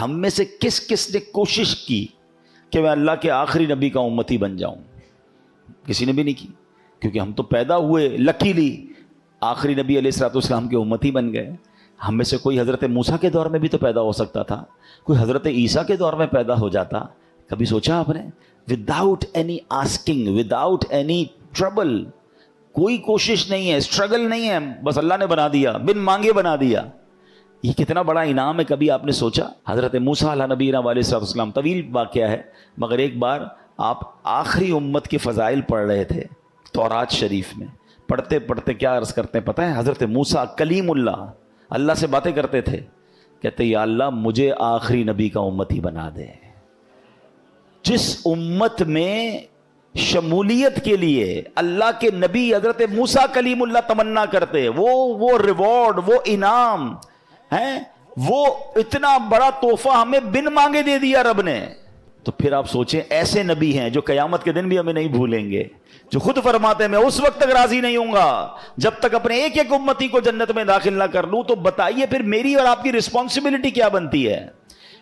ہم میں سے کس کس نے کوشش کی کہ میں اللہ کے آخری نبی کا امتی بن جاؤں؟ کسی نے بھی نہیں کی، کیونکہ ہم تو پیدا ہوئے لکیلی آخری نبی علیہ الصلوۃ والسلام کے امتی بن گئے۔ ہم میں سے کوئی حضرت موسیٰ کے دور میں بھی تو پیدا ہو سکتا تھا، کوئی حضرت عیسیٰ کے دور میں پیدا ہو جاتا۔ کبھی سوچا آپ نے؟ Without any asking, without any trouble, کوئی کوشش نہیں ہے، اسٹرگل نہیں ہے، بس اللہ نے بنا دیا، بن مانگے بنا دیا۔ یہ کتنا بڑا انعام ہے، کبھی آپ نے سوچا؟ حضرت موسیٰ علیہ نبینا علیہ السلام، طویل واقعہ ہے، مگر ایک بار آپ آخری امت کے فضائل پڑھ رہے تھے تورات شریف میں، پڑھتے پڑھتے کیا عرض کرتے ہیں پتہ ہے؟ حضرت موسیٰ کلیم اللہ سے باتیں کرتے تھے، کہتے یا اللہ مجھے آخری نبی کا امتی بنا دے۔ جس امت میں شمولیت کے لیے اللہ کے نبی حضرت موسیٰ کلیم اللہ تمنا کرتے، وہ ریوارڈ، وہ انعام ہے، وہ اتنا بڑا تحفہ ہمیں بن مانگے دے دیا رب نے۔ تو پھر آپ سوچیں، ایسے نبی ہیں جو قیامت کے دن بھی ہمیں نہیں بھولیں گے، جو خود فرماتے ہیں میں اس وقت تک راضی نہیں ہوں گا جب تک اپنے ایک ایک امتی کو جنت میں داخل نہ کر لوں۔ تو بتائیے پھر میری اور آپ کی رسپانسبلٹی کیا بنتی ہے؟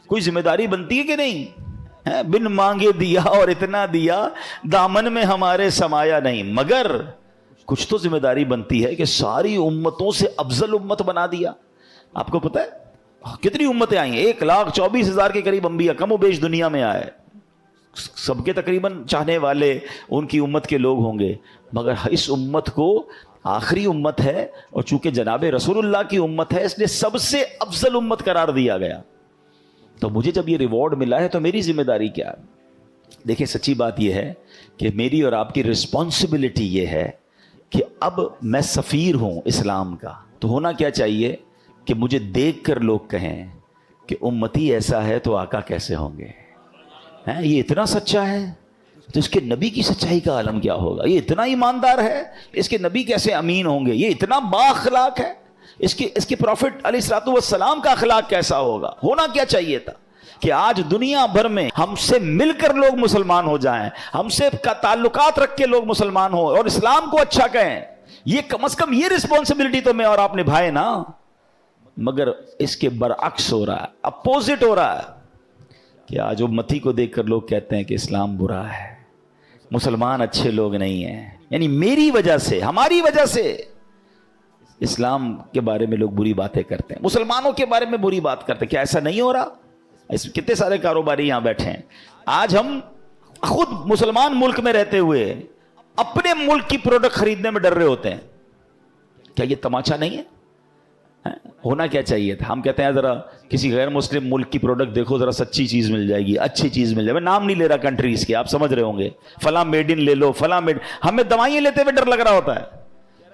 کوئی ذمہ داری بنتی ہے کہ نہیں؟ بن مانگے دیا اور اتنا دیا، دامن میں ہمارے سمایا نہیں، مگر کچھ تو ذمہ داری بنتی ہے کہ ساری امتوں سے افضل امت بنا دیا۔ آپ کو پتہ ہے کتنی امتیں آئی ہیں؟ 1,24,000 کے قریب انبیاء کم و بیش دنیا میں آئے، سب کے تقریباً چاہنے والے ان کی امت کے لوگ ہوں گے، مگر اس امت کو آخری امت ہے، اور چونکہ جناب رسول اللہ کی امت ہے اس لیے سب سے افضل امت قرار دیا گیا۔ تو مجھے جب یہ ریوارڈ ملا ہے تو میری ذمہ داری کیا ہے؟ دیکھیں سچی بات یہ ہے کہ میری اور آپ کی رسپانسبلٹی یہ ہے کہ اب میں سفیر ہوں اسلام کا، تو ہونا کیا چاہیے کہ مجھے دیکھ کر لوگ کہیں کہ امتی ایسا ہے تو آقا کیسے ہوں گے؟ یہ اتنا سچا ہے تو اس کے نبی کی سچائی کا عالم کیا ہوگا؟ یہ اتنا ایماندار ہے، اس کے نبی کیسے امین ہوں گے؟ یہ اتنا با اخلاق ہے، اس کے پروفٹ علیہ الصلوۃ والسلام کا اخلاق کیسا ہوگا؟ ہونا کیا چاہیے تھا کہ آج دنیا بھر میں ہم سے مل کر لوگ مسلمان ہو جائیں، ہم سے تعلقات رکھ کے لوگ مسلمان ہوں اور اسلام کو اچھا کہیں۔ یہ کم از کم یہ رسپانسبلٹی تو میں اور آپ نبھائے نا، مگر اس کے برعکس ہو رہا ہے، اپوزٹ ہو رہا ہے کہ آج امتی کو دیکھ کر لوگ کہتے ہیں کہ اسلام برا ہے، مسلمان اچھے لوگ نہیں ہیں، یعنی میری وجہ سے، ہماری وجہ سے اسلام کے بارے میں لوگ بری باتیں کرتے ہیں، مسلمانوں کے بارے میں بری بات کرتے ہیں۔ کیا ایسا نہیں ہو رہا؟ کتنے سارے کاروباری یہاں بیٹھے ہیں، آج ہم خود مسلمان ملک میں رہتے ہوئے اپنے ملک کی پروڈکٹ خریدنے میں ڈر رہے ہوتے ہیں۔ کیا یہ تماچا نہیں ہے؟ ہونا کیا چاہیے تھا؟ ہم کہتے ہیں ذرا کسی غیر مسلم ملک کی پروڈکٹ دیکھو، ذرا سچی چیز مل جائے گی، اچھی چیز مل جائے گی۔ میں نام نہیں لے رہا کنٹریز کے، آپ سمجھ رہے ہوں گے، فلاں میڈ ان لے لو، فلاں میڈ۔ ہمیں دوائیں لیتے ہوئے ڈر لگ رہا ہوتا ہے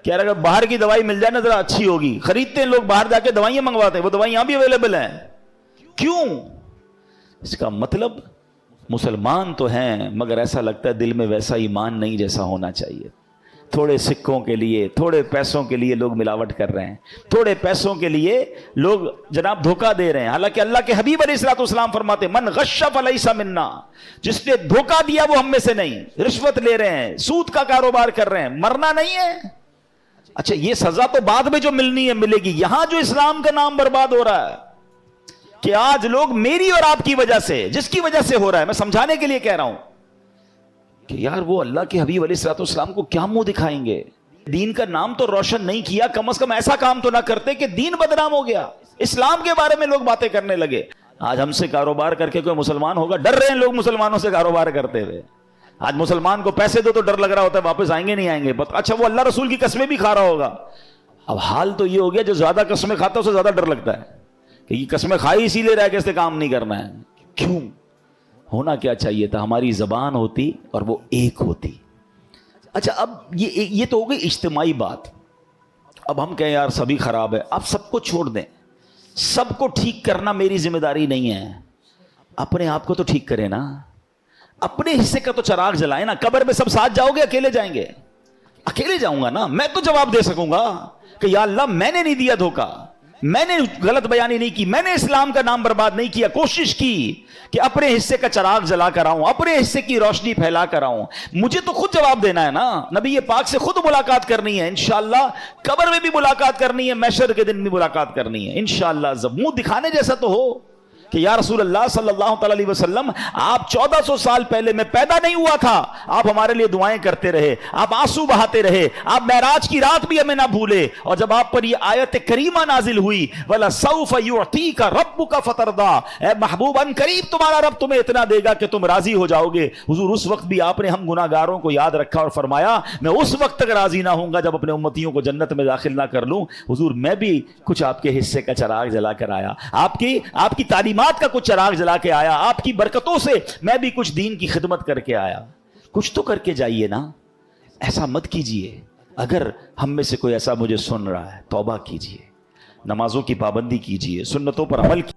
کہ یار اگر باہر کی دوائی مل جائے نا ذرا اچھی ہوگی، خریدتے ہیں لوگ، باہر جا کے دوائیں منگواتے ہیں، وہ دوائیں یہاں بھی اویلیبل ہیں۔ کیوں؟ اس کا مطلب مسلمان تو ہیں مگر ایسا لگتا ہے دل میں ویسا ایمان نہیں جیسا ہونا چاہیے۔ تھوڑے سکوں کے لیے، تھوڑے پیسوں کے لیے لوگ ملاوٹ کر رہے ہیں، تھوڑے پیسوں کے لیے لوگ جناب دھوکہ دے رہے ہیں، حالانکہ اللہ کے حبیب علیہ الصلوۃ والسلام فرماتے من غش فلیس منا، جس نے دھوکہ دیا وہ ہم میں سے نہیں۔ رشوت لے رہے ہیں، سود کا کاروبار کر رہے ہیں، مرنا نہیں ہے۔ اچھا یہ سزا تو بعد میں جو ملنی ہے ملے گی، یہاں جو اسلام کا نام برباد ہو رہا ہے کہ آج لوگ میری اور آپ کی وجہ سے، جس کی وجہ سے ہو رہا ہے، میں سمجھانے کے لیے کہہ رہا ہوں کہ یار وہ اللہ کے حبیب علیہ الصلوۃ والسلام کو کیا منہ دکھائیں گے؟ دین کا نام تو روشن نہیں کیا، کم از کم ایسا کام تو نہ کرتے کہ دین بدنام ہو گیا، اسلام کے بارے میں لوگ باتیں کرنے لگے۔ آج ہم سے کاروبار کر کے کوئی مسلمان ہوگا، ڈر رہے ہیں لوگ مسلمانوں سے کاروبار کرتے ہوئے۔ آج مسلمان کو پیسے دو تو ڈر لگ رہا ہوتا ہے واپس آئیں گے نہیں آئیں گے، اچھا وہ اللہ رسول کی قسمیں بھی کھا رہا ہوگا۔ اب حال تو یہ ہو گیا جو زیادہ قسمیں کھاتا ہے اسے زیادہ ڈر لگتا ہے کہ یہ قسمیں کھائی اسی لیے رہ کے اس سے کام نہیں کرنا ہے۔ کیوں؟ ہونا کیا چاہیے تھا ہماری زبان ہوتی اور وہ ایک ہوتی۔ اچھا اب یہ تو ہو گئی اجتماعی بات۔ اب ہم کہیں یار سبھی خراب ہے، آپ سب کو چھوڑ دیں، سب کو ٹھیک کرنا میری ذمہ داری نہیں ہے، اپنے آپ کو تو ٹھیک کریں نا، اپنے حصے کا تو چراغ جلائیں نا۔ قبر میں سب ساتھ جاؤ گے اکیلے جائیں گے؟ اکیلے جاؤں گا نا، میں تو جواب دے سکوں گا کہ یا اللہ میں نے نہیں دیا دھوکہ، میں نے غلط بیانی نہیں کی، میں نے اسلام کا نام برباد نہیں کیا، کوشش کی کہ اپنے حصے کا چراغ جلا کر آؤں، اپنے حصے کی روشنی پھیلا کر آؤں۔ مجھے تو خود جواب دینا ہے نا، نبی پاک سے خود ملاقات کرنی ہے انشاءاللہ، قبر میں بھی ملاقات کرنی ہے، محشر کے دن بھی ملاقات کرنی ہے انشاءاللہ۔ منہ دکھانے جیسا تو ہو کہ یا رسول اللہ صلی اللہ تعالی علیہ وسلم آپ 1400 سال پہلے میں پیدا نہیں ہوا تھا، آپ ہمارے لیے دعائیں کرتے رہے، آپ آنسو بہاتے رہے، آپ معراج کی رات بھی ہمیں نہ بھولے، اور جب آپ پر یہ آیت کریمہ نازل ہوئی وَلَسَوْفَ يُعْطِيكَ رَبُّكَ فَتَرْضَىٰ، اے محبوب ان قریب تمہارا رب تمہیں اتنا دے گا کہ تم راضی ہو جاؤ گے۔ حضور اس وقت بھی آپ نے ہم گناہ گاروں کو یاد رکھا اور فرمایا میں اس وقت تک راضی نہ ہوں گا جب اپنے امتیوں کو جنت میں داخل نہ کر لوں۔ حضور میں بھی کچھ آپ کے حصے کا چراغ جلا کر آیا، آپ کی تعلیمات کا کچھ چراغ جلا کے آیا، آپ کی برکتوں سے میں بھی کچھ دین کی خدمت کر کے آیا۔ کچھ تو کر کے جائیے نا، ایسا مت کیجئے۔ اگر ہم میں سے کوئی ایسا مجھے سن رہا ہے، توبہ کیجئے، نمازوں کی پابندی کیجئے، سنتوں پر عمل کیجئے۔